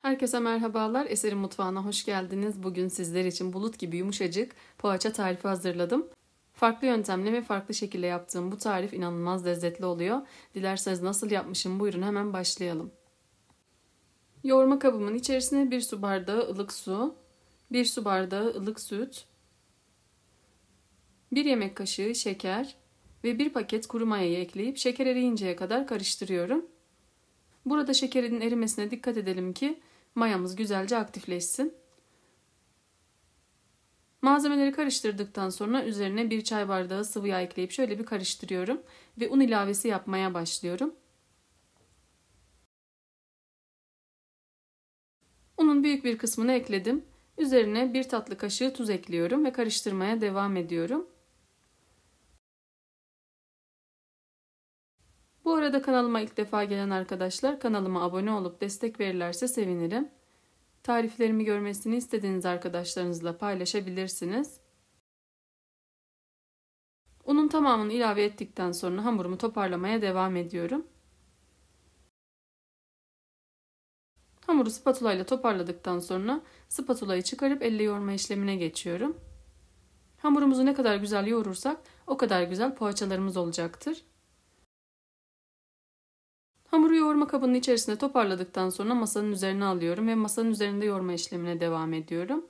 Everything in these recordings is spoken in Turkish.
Herkese merhabalar. Eser'in mutfağına hoş geldiniz. Bugün sizler için bulut gibi yumuşacık poğaça tarifi hazırladım. Farklı yöntemle ve farklı şekilde yaptığım bu tarif inanılmaz lezzetli oluyor. Dilerseniz nasıl yapmışım buyurun hemen başlayalım. Yoğurma kabımın içerisine 1 su bardağı ılık su, 1 su bardağı ılık süt, 1 yemek kaşığı şeker ve 1 paket kuru mayayı ekleyip şeker eriyinceye kadar karıştırıyorum. Burada şekerin erimesine dikkat edelim ki mayamız güzelce aktifleşsin. Malzemeleri karıştırdıktan sonra üzerine 1 çay bardağı sıvı yağ ekleyip şöyle bir karıştırıyorum ve un ilavesi yapmaya başlıyorum. Unun büyük bir kısmını ekledim. Üzerine 1 tatlı kaşığı tuz ekliyorum ve karıştırmaya devam ediyorum. Bu arada kanalıma ilk defa gelen arkadaşlar kanalıma abone olup destek verirlerse sevinirim. Tariflerimi görmesini istediğiniz arkadaşlarınızla paylaşabilirsiniz. Unun tamamını ilave ettikten sonra hamurumu toparlamaya devam ediyorum. Hamuru spatula ile toparladıktan sonra spatulayı çıkarıp elle yoğurma işlemine geçiyorum. Hamurumuzu ne kadar güzel yoğurursak o kadar güzel poğaçalarımız olacaktır. Hamuru yoğurma kabının içerisine toparladıktan sonra masanın üzerine alıyorum ve masanın üzerinde yoğurma işlemine devam ediyorum.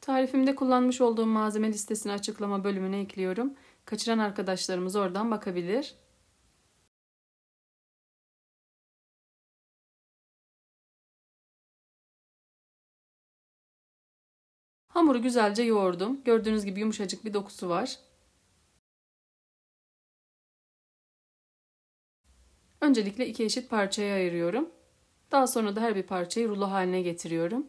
Tarifimde kullanmış olduğum malzeme listesini açıklama bölümüne ekliyorum. Kaçıran arkadaşlarımız oradan bakabilir. Hamuru güzelce yoğurdum. Gördüğünüz gibi yumuşacık bir dokusu var. Öncelikle 2 eşit parçaya ayırıyorum. Daha sonra da her bir parçayı rulo haline getiriyorum.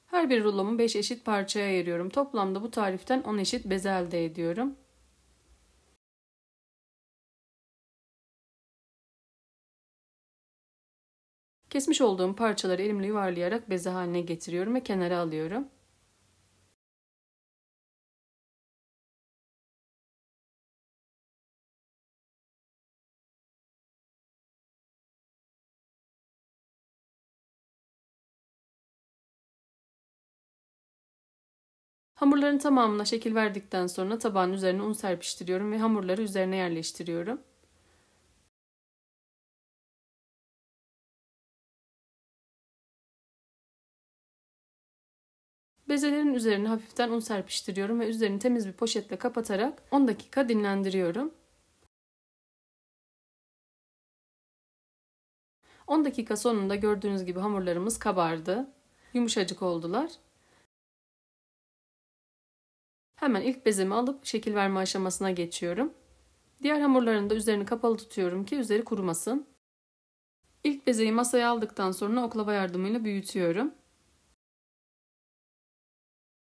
Her bir rulomu 5 eşit parçaya ayırıyorum. Toplamda bu tariften 10 eşit beze elde ediyorum. Kesmiş olduğum parçaları elimle yuvarlayarak beze haline getiriyorum ve kenara alıyorum. Hamurların tamamına şekil verdikten sonra tabağın üzerine un serpiştiriyorum ve hamurları üzerine yerleştiriyorum. Bezelerin üzerine hafiften un serpiştiriyorum ve üzerini temiz bir poşetle kapatarak 10 dakika dinlendiriyorum. 10 dakika sonunda gördüğünüz gibi hamurlarımız kabardı. Yumuşacık oldular. Hemen ilk bezemi alıp şekil verme aşamasına geçiyorum. Diğer hamurların da üzerini kapalı tutuyorum ki üzeri kurumasın. İlk bezeyi masaya aldıktan sonra oklava yardımıyla büyütüyorum.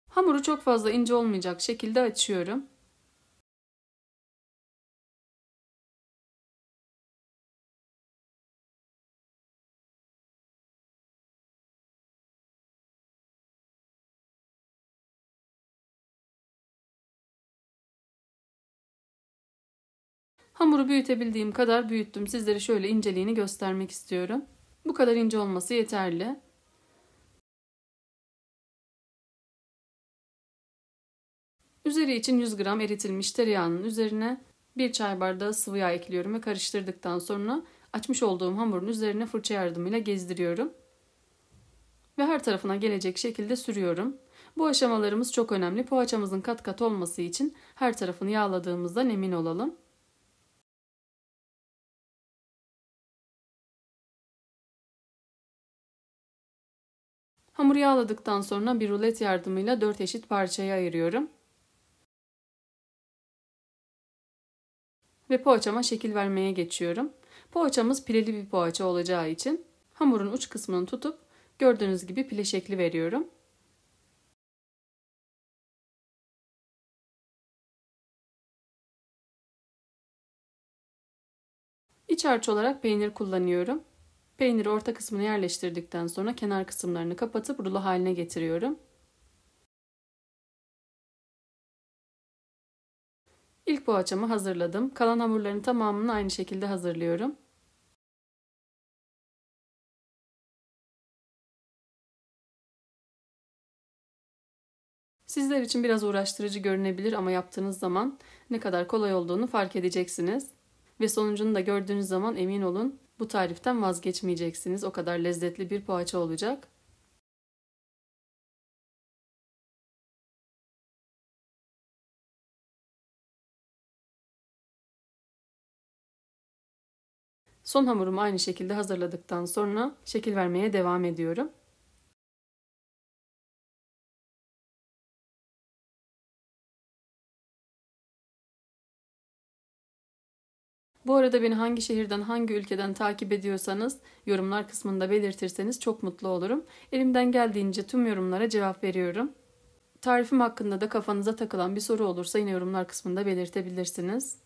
Hamuru çok fazla ince olmayacak şekilde açıyorum. Hamuru büyütebildiğim kadar büyüttüm. Sizlere şöyle inceliğini göstermek istiyorum. Bu kadar ince olması yeterli. Üzeri için 100 gram eritilmiş tereyağının üzerine 1 çay bardağı sıvı yağ ekliyorum ve karıştırdıktan sonra açmış olduğum hamurun üzerine fırça yardımıyla gezdiriyorum. Ve her tarafına gelecek şekilde sürüyorum. Bu aşamalarımız çok önemli. Poğaçamızın kat kat olması için her tarafını yağladığımızdan emin olalım. Hamuru yağladıktan sonra bir rulet yardımıyla 4 eşit parçaya ayırıyorum. Ve poğaçama şekil vermeye geçiyorum. Poğaçamız pileli bir poğaça olacağı için hamurun uç kısmını tutup gördüğünüz gibi pile şekli veriyorum. İç harç olarak peynir kullanıyorum. Peyniri orta kısmına yerleştirdikten sonra kenar kısımlarını kapatıp rulo haline getiriyorum. İlk poğaçamı hazırladım. Kalan hamurların tamamını aynı şekilde hazırlıyorum. Sizler için biraz uğraştırıcı görünebilir ama yaptığınız zaman ne kadar kolay olduğunu fark edeceksiniz. Ve sonucunu da gördüğünüz zaman emin olun bu tariften vazgeçmeyeceksiniz. O kadar lezzetli bir poğaça olacak. Son hamurumu aynı şekilde hazırladıktan sonra şekil vermeye devam ediyorum. Bu arada beni hangi şehirden, hangi ülkeden takip ediyorsanız yorumlar kısmında belirtirseniz çok mutlu olurum. Elimden geldiğince tüm yorumlara cevap veriyorum. Tarifim hakkında da kafanıza takılan bir soru olursa yine yorumlar kısmında belirtebilirsiniz.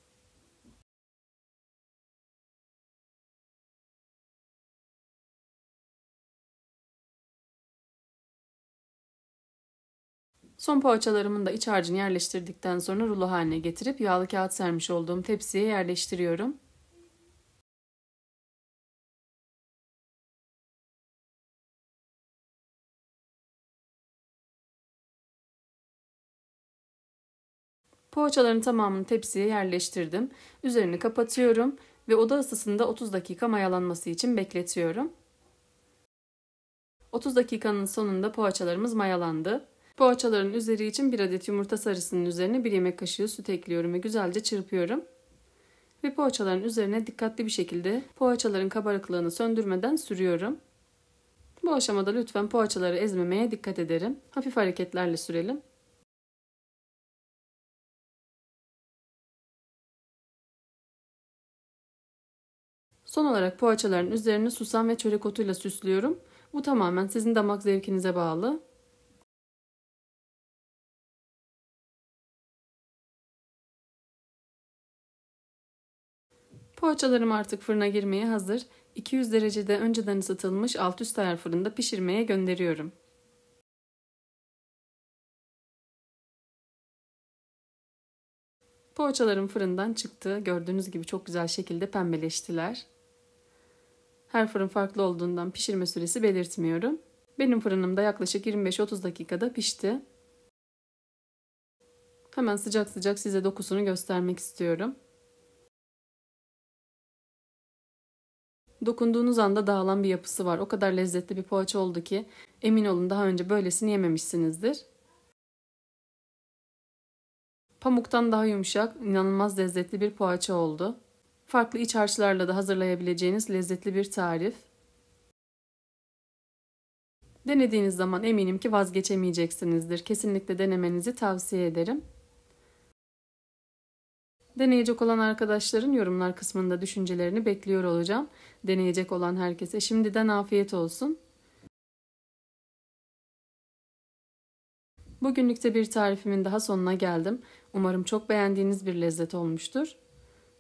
Son poğaçalarımın da iç harcını yerleştirdikten sonra rulo haline getirip yağlı kağıt sermiş olduğum tepsiye yerleştiriyorum. Poğaçaların tamamını tepsiye yerleştirdim. Üzerini kapatıyorum ve oda ısısında 30 dakika mayalanması için bekletiyorum. 30 dakikanın sonunda poğaçalarımız mayalandı. Poğaçaların üzeri için 1 adet yumurta sarısının üzerine 1 yemek kaşığı süt ekliyorum ve güzelce çırpıyorum. Ve poğaçaların üzerine dikkatli bir şekilde poğaçaların kabarıklığını söndürmeden sürüyorum. Bu aşamada lütfen poğaçaları ezmemeye dikkat ederim. Hafif hareketlerle sürelim. Son olarak poğaçaların üzerini susam ve çörek otuyla süslüyorum. Bu tamamen sizin damak zevkinize bağlı. Poğaçalarım artık fırına girmeye hazır. 200 derecede önceden ısıtılmış alt üst ayar fırında pişirmeye gönderiyorum. Poğaçalarım fırından çıktı. Gördüğünüz gibi çok güzel şekilde pembeleştiler. Her fırın farklı olduğundan pişirme süresi belirtmiyorum. Benim fırınımda yaklaşık 25-30 dakikada pişti. Hemen sıcak sıcak size dokusunu göstermek istiyorum. Dokunduğunuz anda dağılan bir yapısı var. O kadar lezzetli bir poğaça oldu ki emin olun daha önce böylesini yememişsinizdir. Pamuktan daha yumuşak, inanılmaz lezzetli bir poğaça oldu. Farklı iç harçlarla da hazırlayabileceğiniz lezzetli bir tarif. Denediğiniz zaman eminim ki vazgeçemeyeceksinizdir. Kesinlikle denemenizi tavsiye ederim. Deneyecek olan arkadaşların yorumlar kısmında düşüncelerini bekliyor olacağım. Deneyecek olan herkese şimdiden afiyet olsun. Bugünlükte bir tarifimin daha sonuna geldim. Umarım çok beğendiğiniz bir lezzet olmuştur.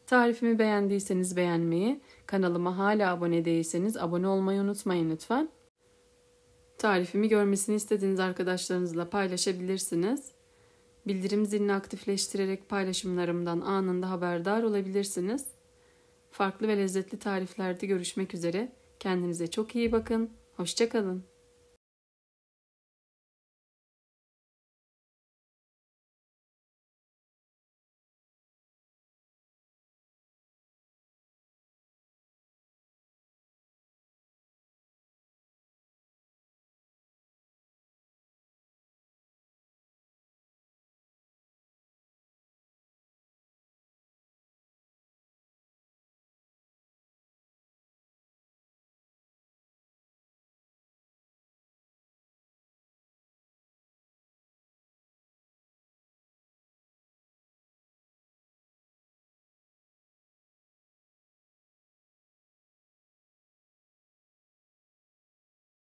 Tarifimi beğendiyseniz beğenmeyi, kanalıma hala abone değilseniz abone olmayı unutmayın lütfen. Tarifimi görmesini istediğiniz arkadaşlarınızla paylaşabilirsiniz. Bildirim zilini aktifleştirerek paylaşımlarımdan anında haberdar olabilirsiniz. Farklı ve lezzetli tariflerde görüşmek üzere. Kendinize çok iyi bakın. Hoşça kalın.